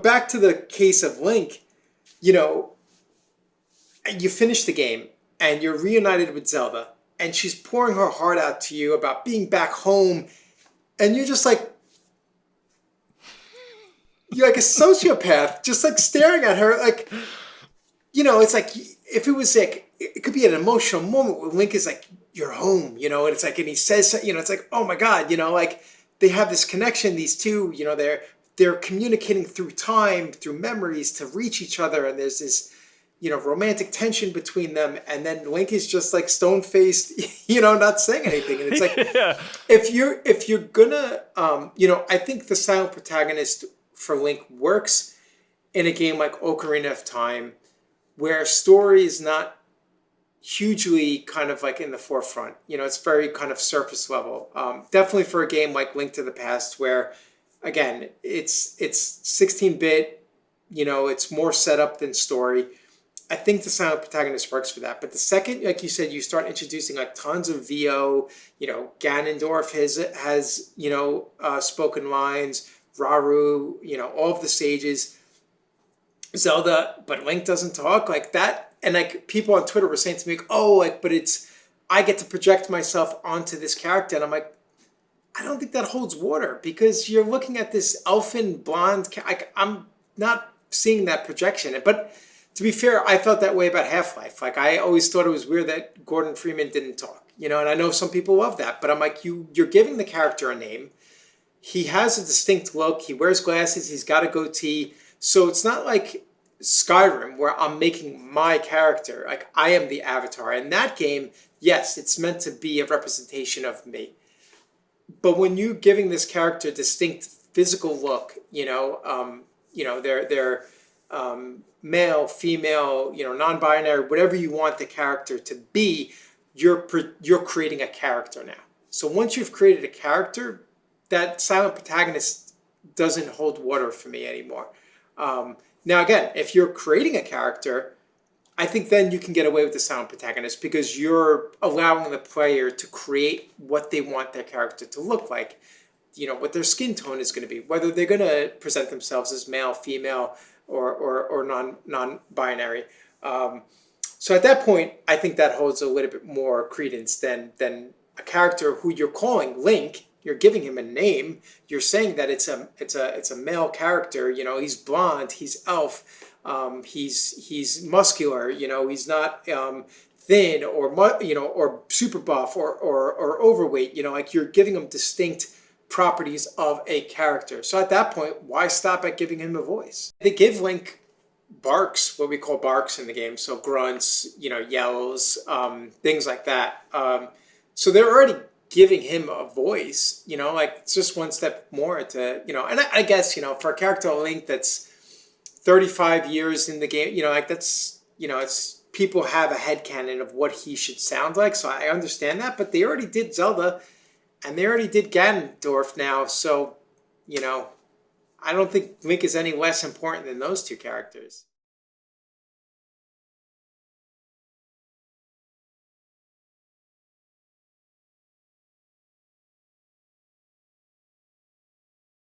Back to the case of Link, you know, you finish the game and you're reunited with Zelda and she's pouring her heart out to you about being back home, and you're just like, you're like a sociopath, just like staring at her like, it's like if it was like, it could be an emotional moment where Link is like, "You're home," and it's like, and he says, it's like, oh my God, like they have this connection. These two, they're communicating through time, through memories to reach each other, and there's this, romantic tension between them, and then Link is just like stone faced, not saying anything, and it's like, Yeah. if you're gonna, I think the silent protagonist for Link works in a game like Ocarina of Time, where story is not hugely kind of like in the forefront. It's very kind of surface level. Definitely for a game like Link to the Past, where again, it's 16-bit, it's more setup than story. I think the silent protagonist works for that. But the second, like you said, you start introducing like tons of VO, Ganondorf has spoken lines, Raru, all of the sages, Zelda, but Link doesn't talk like that. And like people on Twitter were saying to me, like, oh, like, but I get to project myself onto this character. And I'm like, I don't think that holds water, because you're looking at this elfin blonde. I'm not seeing that projection. But to be fair, I felt that way about Half-Life. Like, I always thought it was weird that Gordon Freeman didn't talk, and I know some people love that, but I'm like, you're giving the character a name. He has a distinct look. He wears glasses. He's got a goatee. So it's not like Skyrim where I'm making my character. Like, I am the avatar. In that game, yes, it's meant to be a representation of me. But when you're giving this character a distinct physical look, they're male, female, non-binary, whatever you want the character to be, you're creating a character now. So once you've created a character, that silent protagonist doesn't hold water for me anymore. Now, again, if you're creating a character, I think then you can get away with the silent protagonist, because you're allowing the player to create what they want their character to look like, what their skin tone is going to be, whether they're going to present themselves as male, female, or non-binary. So at that point, I think that holds a little bit more credence than a character who you're calling Link. You're giving him a name. You're saying that it's a male character. He's blonde. He's elf. He's muscular. He's not thin or super buff or overweight. Like, you're giving him distinct properties of a character. So at that point, why stop at giving him a voice? They give Link barks, what we call barks in the game. So grunts, yells, things like that. So they're already giving him a voice, like, it's just one step more to, and I guess, for a character like Link that's 35 years in the game, like, that's, it's, people have a headcanon of what he should sound like. So I understand that, but they already did Zelda and they already did Ganondorf now. So, I don't think Link is any less important than those two characters.